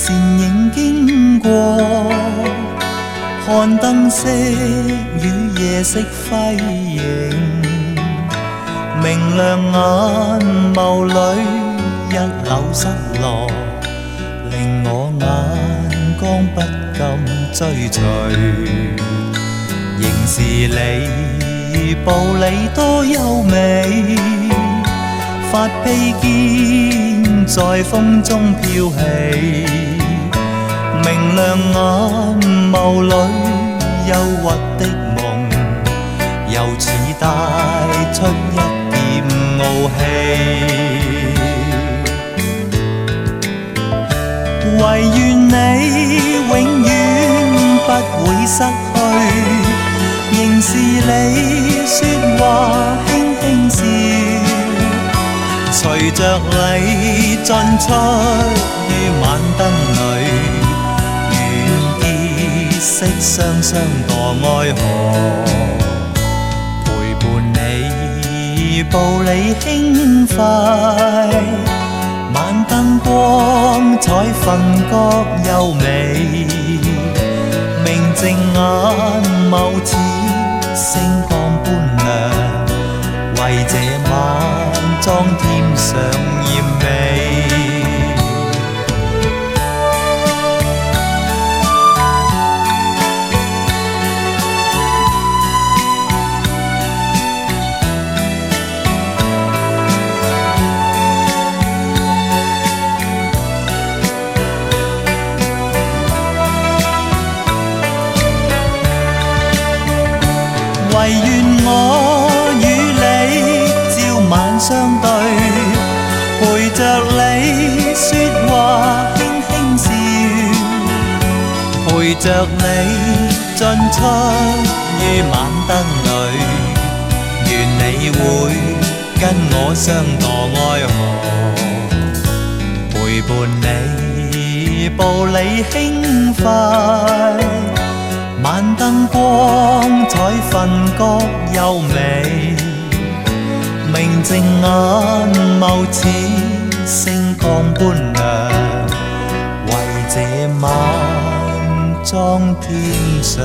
倩影經過，看燈飾與夜色輝映，明亮眼眸裏一縷失落，令我眼光不禁追隨。仍是你步履多優美，發披肩在風中飄起，明亮眼眸裏憂鬱的夢，又似帶出一點傲氣。唯願你永遠不會失去，仍是你說話輕輕笑，隨着你進出於晚燈裏，願結識雙雙墮愛河，陪伴你步履輕快，晚燈光彩分覺優美，明淨眼眸似星光般亮，為這晚裝添上豔美。唯願我與你朝晚相對，陪着你說話輕輕笑，陪着你進出於晚燈裏，願你會跟我相墮愛河，陪伴你步履輕快，晚燈光彩分覺優美，明淨眼眸似星光般亮，為這晚裝添上